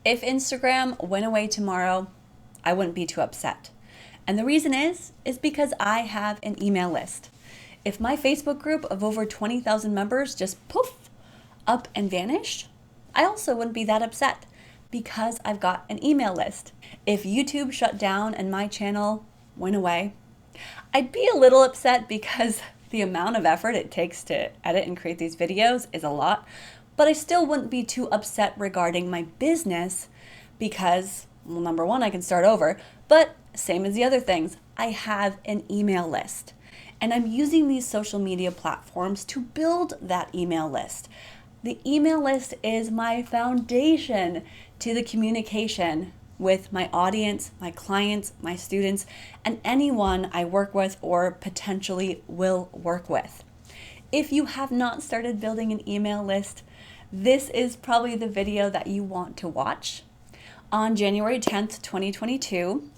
If Instagram went away tomorrow, I wouldn't be too upset. And the reason is because I have an email list. If my Facebook group of over 20,000 members just poof up and vanished, I also wouldn't be that upset because I've got an email list. If YouTube shut down and my channel went away, I'd be a little upset because the amount of effort it takes to edit and create these videos is a lot, but I still wouldn't be too upset regarding my business because, well, number one, I can start over, but same as the other things, I have an email list. And I'm using these social media platforms to build that email list. The email list is my foundation to the communication with my audience, my clients, my students, and anyone I work with or potentially will work with. If you have not started building an email list, this is probably the video that you want to watch. On January 10th, 2022,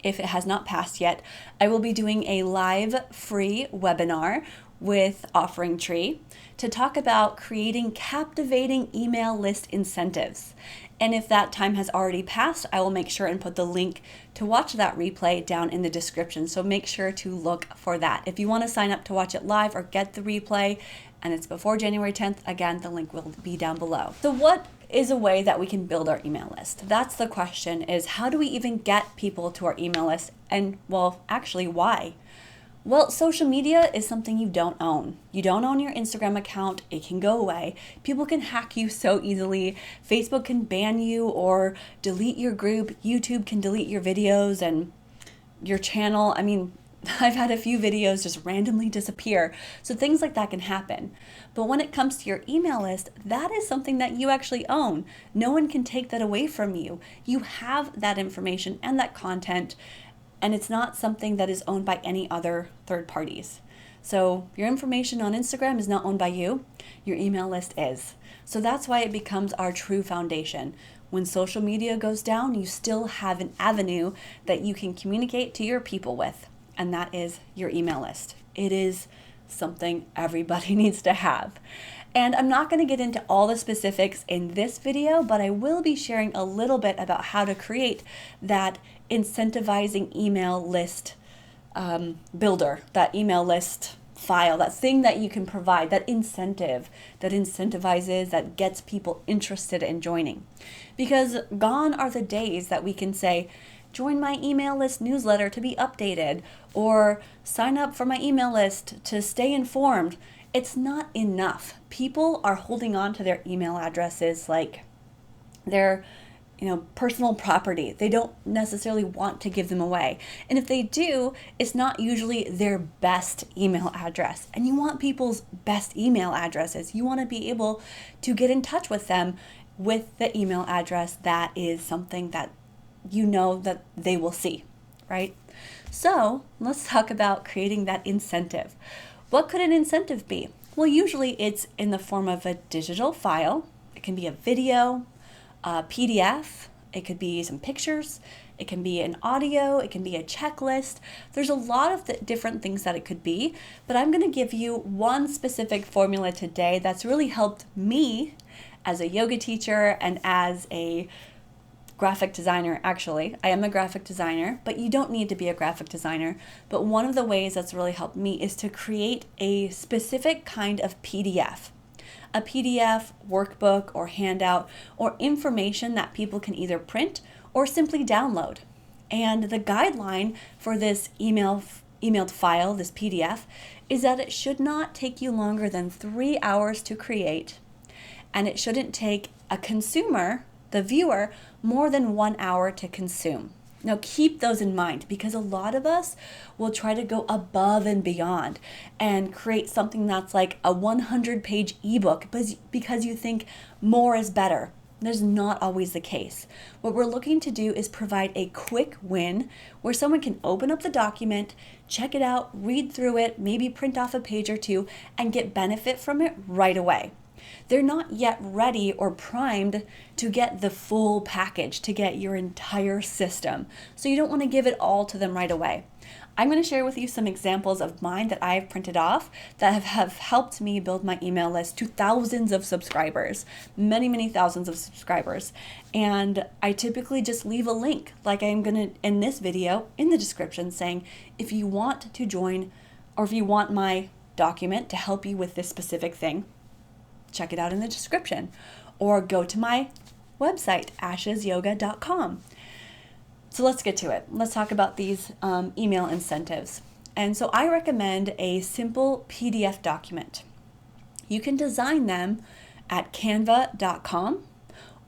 if it has not passed yet, I will be doing a live free webinar with Offering Tree to talk about creating captivating email list incentives. And if that time has already passed, I will make sure and put the link to watch that replay down in the description. So make sure to look for that. If you want to sign up to watch it live or get the replay, and it's before January 10th, again, the link will be down below. So what is a way that we can build our email list? That's the question, is how do we even get people to our email list? And well, actually, why? Well, social media is something you don't own. You don't own your Instagram account. It can go away. People can hack you so easily. Facebook can ban you or delete your group. YouTube can delete your videos and your channel. I mean, I've had a few videos just randomly disappear. So things like that can happen. But when it comes to your email list, that is something that you actually own. No one can take that away from you. You have that information and that content, and it's not something that is owned by any other third parties. So your information on Instagram is not owned by you. Your email list is. So that's why it becomes our true foundation. When social media goes down, you still have an avenue that you can communicate to your people with, and that is your email list. It is something everybody needs to have. And I'm not going to get into all the specifics in this video, but I will be sharing a little bit about how to create that incentivizing email list builder, that email list file, that thing that you can provide, that incentive that incentivizes, that gets people interested in joining. Because gone are the days that we can say, join my email list newsletter to be updated, or sign up for my email list to stay informed. It's not enough. People are holding on to their email addresses like their personal property. They don't necessarily want to give them away. And if they do, it's not usually their best email address. And you want people's best email addresses. You want to be able to get in touch with them with the email address that is something that you know that they will see, right? So let's talk about creating that incentive. What could an incentive be? Well, usually it's in the form of a digital file. It can be a video, a PDF, it could be some pictures, it can be an audio, it can be a checklist. There's a lot of different things that it could be, but I'm going to give you one specific formula today that's really helped me as a yoga teacher and as a graphic designer. Actually, I am a graphic designer, but you don't need to be a graphic designer. But one of the ways that's really helped me is to create a specific kind of PDF. A PDF, workbook, or handout, or information that people can either print or simply download. And the guideline for this emailed file, this PDF, is that it should not take you longer than 3 hours to create, and it shouldn't take a consumer, the viewer, more than 1 hour to consume. Now keep those in mind, because a lot of us will try to go above and beyond and create something that's like a 100-page ebook because you think more is better. There's not always the case. What we're looking to do is provide a quick win where someone can open up the document, check it out, read through it, maybe print off a page or two, and get benefit from it right away. They're not yet ready or primed to get the full package, to get your entire system. So you don't want to give it all to them right away. I'm going to share with you some examples of mine that I've printed off that have helped me build my email list to thousands of subscribers, many, many thousands of subscribers. And I typically just leave a link, like I'm going to in this video, in the description, saying if you want to join or if you want my document to help you with this specific thing, check it out in the description, or go to my website, ashesyoga.com. So let's get to it. Let's talk about these email incentives. And so I recommend a simple PDF document. You can design them at canva.com,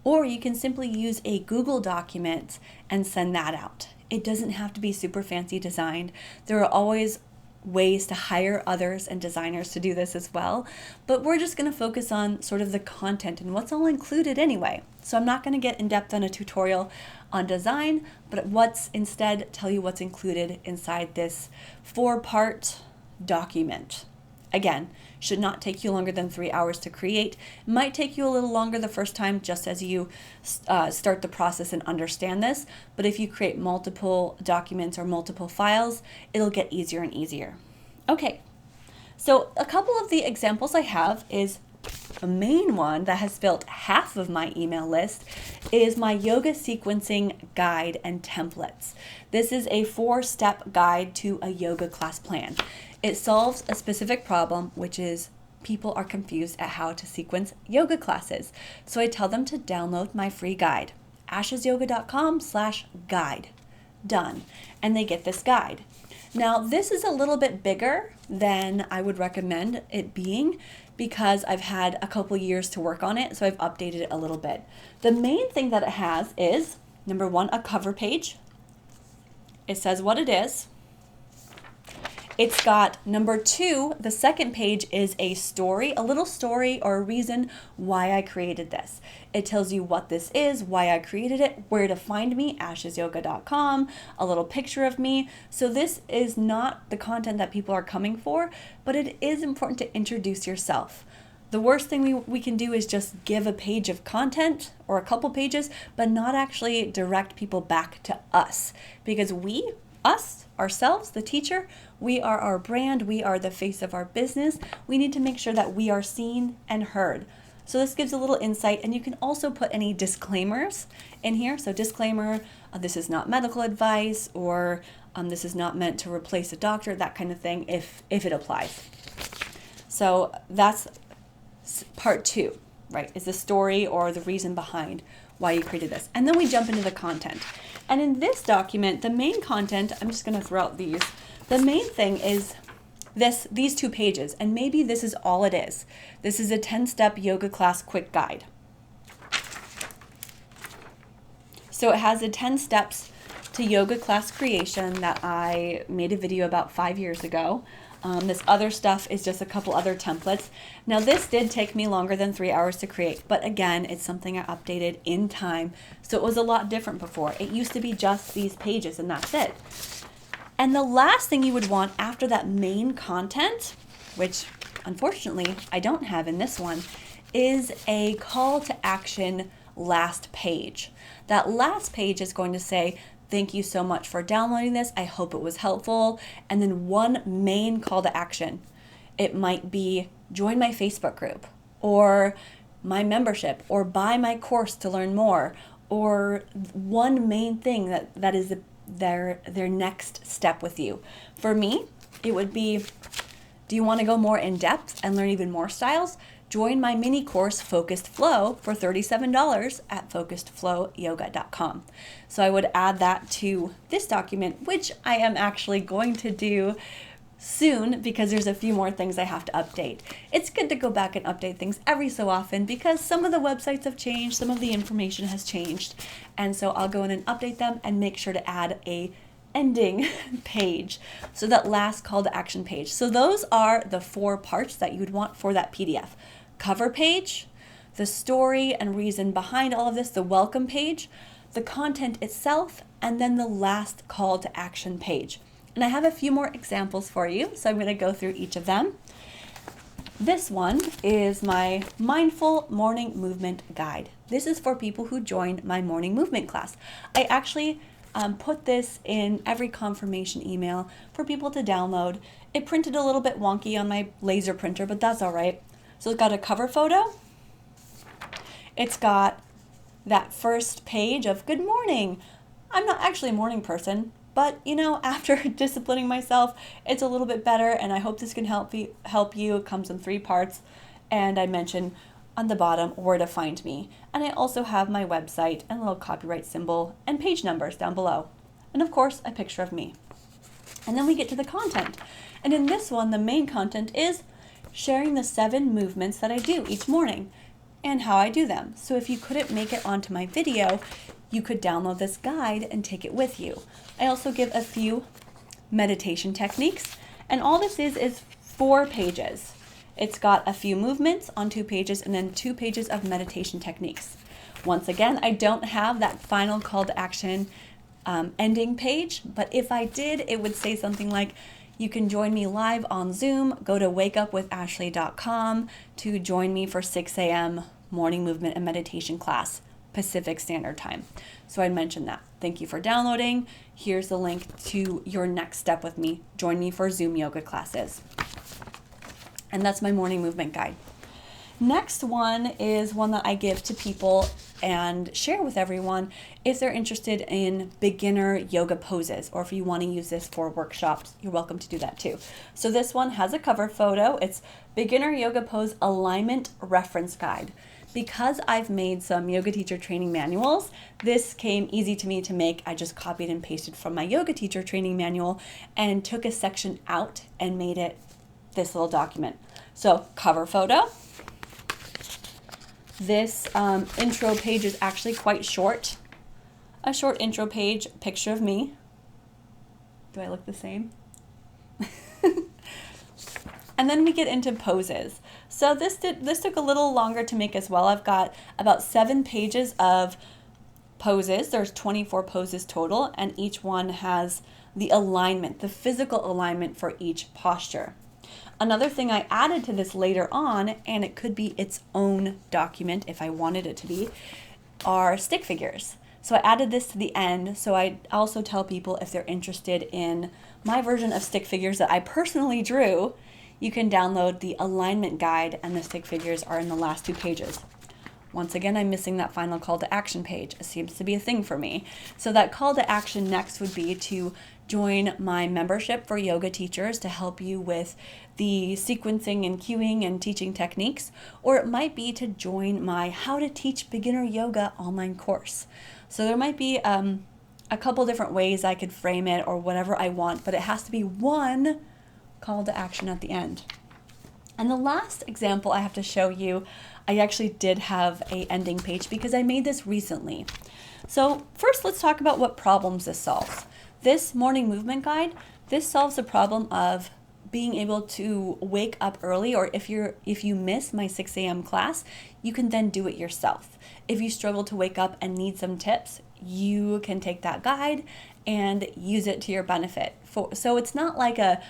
or you can simply use a Google document and send that out. It doesn't have to be super fancy designed. There are always ways to hire others and designers to do this as well, but we're just going to focus on sort of the content and what's all included anyway. So I'm not going to get in depth on a tutorial on design, but instead tell you what's included inside this 4-part document. Again, should not take you longer than 3 hours to create. It might take you a little longer the first time just as you start the process and understand this, but if you create multiple documents or multiple files, it'll get easier and easier. Okay, so a couple of the examples I have is a main one that has built half of my email list is my yoga sequencing guide and templates. This is a 4-step guide to a yoga class plan. It solves a specific problem, which is people are confused at how to sequence yoga classes. So I tell them to download my free guide, ashesyoga.com/guide. Done. And they get this guide. Now, this is a little bit bigger than I would recommend it being because I've had a couple years to work on it, so I've updated it a little bit. The main thing that it has is, number 1, a cover page. It says what it is. It's got number 2, the second page is a story, a little story or a reason why I created this. It tells you what this is, why I created it, where to find me, ashesyoga.com, a little picture of me. So this is not the content that people are coming for, but it is important to introduce yourself. The worst thing we can do is just give a page of content or a couple pages, but not actually direct people back to us, because ourselves, the teacher, we are our brand, we are the face of our business. We need to make sure that we are seen and heard. So this gives a little insight, and you can also put any disclaimers in here. So disclaimer, this is not medical advice, or this is not meant to replace a doctor, that kind of thing, if it applies. So that's part 2, right, is the story or the reason behind why you created this. And then we jump into the content. And in this document, the main content, I'm just going to throw out these. The main thing is these 2 pages, and maybe this is all it is. This is a 10-step yoga class quick guide. So it has the 10 steps to yoga class creation that I made a video about 5 years ago. This other stuff is just a couple other templates. Now this did take me longer than 3 hours to create, but again, it's something I updated in time. So it was a lot different before. It used to be just these pages and that's it. And the last thing you would want after that main content, which unfortunately I don't have in this one, is a call to action last page. That last page is going to say, thank you so much for downloading this. I hope it was helpful. And then one main call to action. It might be join my Facebook group, or my membership, or buy my course to learn more, or one main thing that is their next step with you. For me, it would be, do you want to go more in depth and learn even more styles? Join my mini course, Focused Flow, for $37 at focusedflowyoga.com. So I would add that to this document, which I am actually going to do soon because there's a few more things I have to update. It's good to go back and update things every so often because some of the websites have changed, some of the information has changed, and so I'll go in and update them and make sure to add a ending page, so that last call to action page. So those are the 4 parts that you would want for that PDF. Cover page, the story and reason behind all of this, the welcome page, the content itself, and then the last call to action page. And I have a few more examples for you, so I'm going to go through each of them. This one is my Mindful Morning Movement Guide. This is for people who join my morning movement class. I actually put this in every confirmation email for people to download. It printed a little bit wonky on my laser printer, but that's all right. So it's got a cover photo. It's got that first page of good morning. I'm not actually a morning person, but after disciplining myself, it's a little bit better, and I hope this can help you. It comes in 3 parts, and I mention on the bottom where to find me. And I also have my website and a little copyright symbol and page numbers down below. And of course, a picture of me. And then we get to the content. And in this one, the main content is sharing the 7 movements that I do each morning and how I do them. So if you couldn't make it onto my video, you could download this guide and take it with you. I also give a few meditation techniques, and all this is 4 pages. It's got a few movements on 2 pages and then 2 pages of meditation techniques. Once again, I don't have that final call to action ending page, but if I did, it would say something like, you can join me live on Zoom. Go to wakeupwithaShley.com to join me for 6 a.m. morning movement and meditation class, Pacific Standard Time. So I'd mention that. Thank you for downloading. Here's the link to your next step with me. Join me for Zoom yoga classes. And that's my morning movement guide. Next one is one that I give to people and share with everyone if they're interested in beginner yoga poses, or if you want to use this for workshops, you're welcome to do that too. So this one has a cover photo. It's Beginner Yoga Pose Alignment Reference Guide. Because I've made some yoga teacher training manuals, this came easy to me to make. I just copied and pasted from my yoga teacher training manual and took a section out and made it this little document. So cover photo. This intro page is actually quite short. A short intro page, picture of me. Do I look the same? And then we get into poses. So this took a little longer to make as well. I've got about 7 pages of poses. There's 24 poses total, and each one has the alignment, the physical alignment for each posture. Another thing I added to this later on, and it could be its own document if I wanted it to be, are stick figures. So I added this to the end, so I also tell people if they're interested in my version of stick figures that I personally drew, you can download the alignment guide, and the stick figures are in the last 2 pages. Once again, I'm missing that final call to action page. It seems to be a thing for me. So that call to action next would be to join my membership for yoga teachers to help you with the sequencing and cueing and teaching techniques, or it might be to join my How to Teach Beginner Yoga online course. So there might be a couple different ways I could frame it, or whatever I want, but it has to be one call to action at the end. And the last example I have to show you, I actually did have a ending page because I made this recently. So first, let's talk about what problems this solves. This morning movement guide, this solves the problem of being able to wake up early, or if you miss my 6 a.m. class, you can then do it yourself. If you struggle to wake up and need some tips, you can take that guide and use it to your benefit. So it's not like a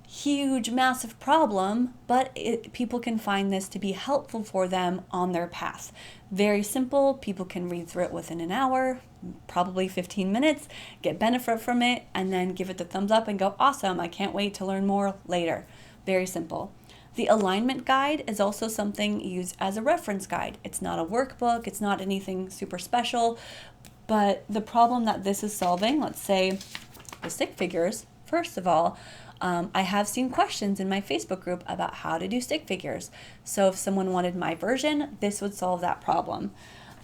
huge, massive problem, but people can find this to be helpful for them on their path. Very simple. People can read through it within an hour, probably 15 minutes, get benefit from it, and then give it the thumbs up and go, awesome, I can't wait to learn more later. Very simple. The alignment guide is also something used as a reference guide. It's not a workbook. It's not anything super special, but the problem that this is solving, let's say the stick figures, first of all, I have seen questions in my Facebook group about how to do stick figures. So if someone wanted my version, this would solve that problem.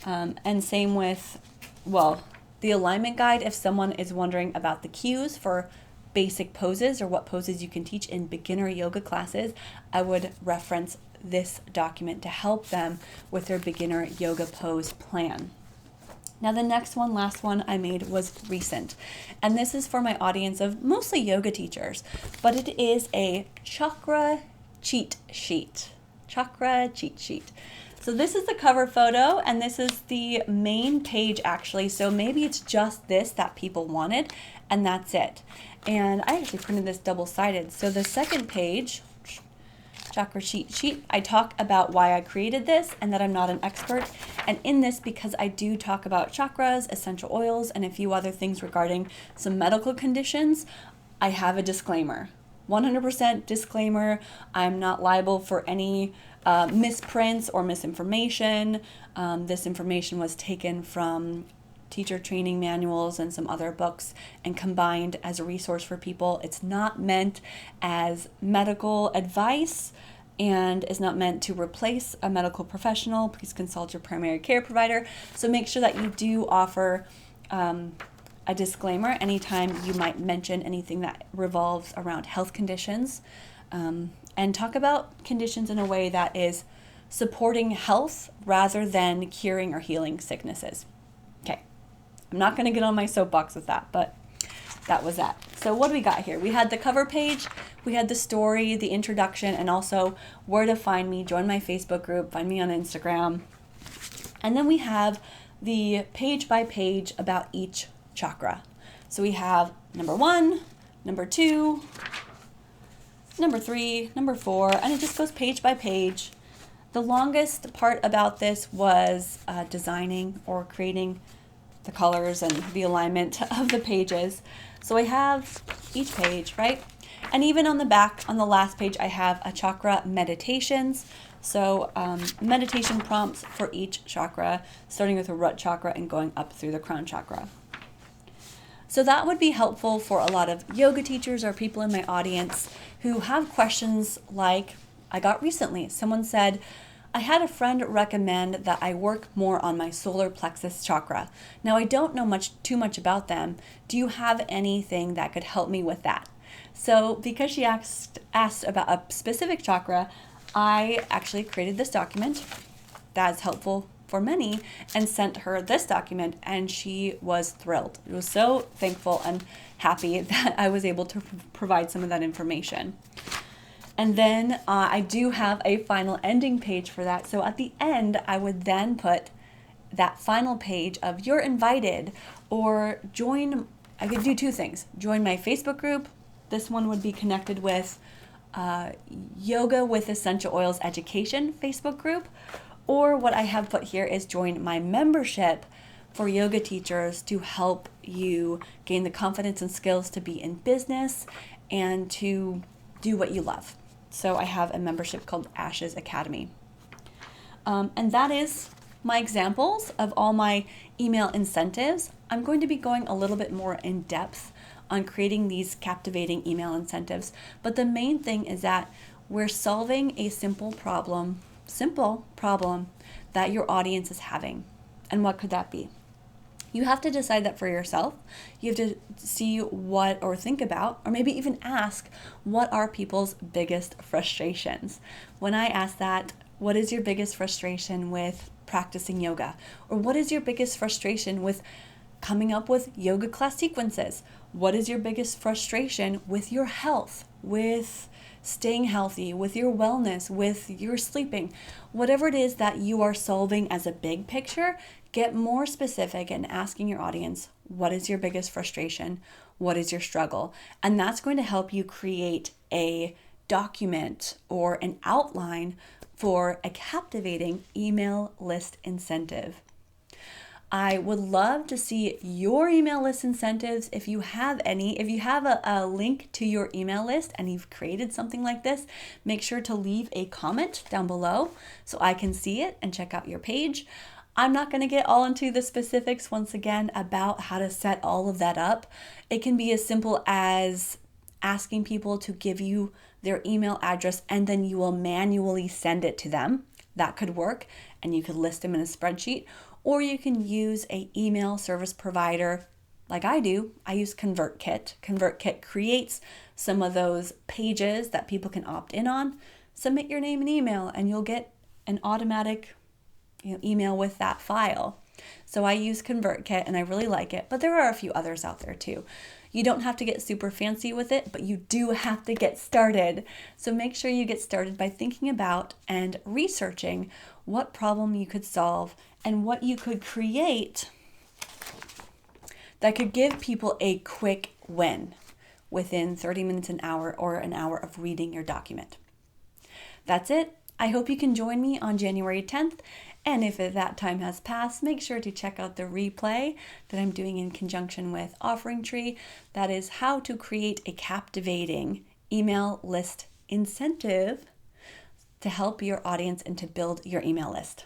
And same with, the alignment guide, if someone is wondering about the cues for basic poses or what poses you can teach in beginner yoga classes, I would reference this document to help them with their beginner yoga pose plan. Now the next one, last one I made was recent, and this is for my audience of mostly yoga teachers, but it is a chakra cheat sheet. Chakra cheat sheet. So this is the cover photo, and this is the main page actually, so maybe it's just this that people wanted, and that's it. And I actually printed this double-sided, so the second page chakra cheat sheet, I talk about why I created this and that I'm not an expert. And in this, because I do talk about chakras, essential oils, and a few other things regarding some medical conditions, I have a disclaimer. 100% disclaimer. I'm not liable for any misprints or misinformation. This information was taken from teacher training manuals and some other books and combined as a resource for people. It's not meant as medical advice and is not meant to replace a medical professional. Please consult your primary care provider. So make sure that you do offer a disclaimer anytime you might mention anything that revolves around health conditions, and talk about conditions in a way that is supporting health rather than curing or healing sicknesses. Okay, I'm not going to get on my soapbox with that, but that was that. So what do we got here? We had the cover page, we had the story, the introduction, and also where to find me, join my Facebook group, find me on Instagram. And then we have the page by page about each chakra. So we have number 1, number 2, number 3, number 4, and it just goes page by page. The longest part about this was designing or creating the colors and the alignment of the pages. So I have each page, right? And even on the back, on the last page, I have a chakra meditations. So meditation prompts for each chakra, starting with the root chakra and going up through the crown chakra. So that would be helpful for a lot of yoga teachers or people in my audience who have questions like I got recently. Someone said, I had a friend recommend that I work more on my solar plexus chakra. Now I don't know too much about them. Do you have anything that could help me with that? So because she asked about a specific chakra, I actually created this document that is helpful for many and sent her this document, and she was thrilled. She was so thankful and happy that I was able to provide some of that information. And then I do have a final ending page for that. So at the end, I would then put that final page of you're invited, or join. I could do two things. Join my Facebook group. This one would be connected with Yoga with Essential Oils Education Facebook group. Or what I have put here is join my membership for yoga teachers to help you gain the confidence and skills to be in business and to do what you love. So I have a membership called Ashes Academy. And that is my examples of all my email incentives. I'm going to be going a little bit more in depth on creating these captivating email incentives. But the main thing is that we're solving a simple problem that your audience is having. And what could that be? You have to decide that for yourself. You have to see what, or think about, or maybe even ask, what are people's biggest frustrations? When I ask that, what is your biggest frustration with practicing yoga? Or what is your biggest frustration with coming up with yoga class sequences? What is your biggest frustration with your health, with staying healthy, with your wellness, with your sleeping? Whatever it is that you are solving as a big picture, get more specific and asking your audience, what is your biggest frustration? What is your struggle? And that's going to help you create a document or an outline for a captivating email list incentive. I would love to see your email list incentives if you have any. If you have a link to your email list and you've created something like this, make sure to leave a comment down below so I can see it and check out your page. I'm not going to get all into the specifics once again about how to set all of that up. It can be as simple as asking people to give you their email address and then you will manually send it to them. That could work, and you could list them in a spreadsheet. Or you can use an email service provider like I do. I use ConvertKit. ConvertKit creates some of those pages that people can opt in on. Submit your name and email and you'll get an automatic email with that file. So I use ConvertKit and I really like it, but there are a few others out there too. You don't have to get super fancy with it, but you do have to get started. So make sure you get started by thinking about and researching what problem you could solve and what you could create that could give people a quick win within 30 minutes, an hour, or an hour of reading your document. That's it. I hope you can join me on January 10th. And if that time has passed, make sure to check out the replay that I'm doing in conjunction with Offering Tree. That is how to create a captivating email list incentive to help your audience and to build your email list.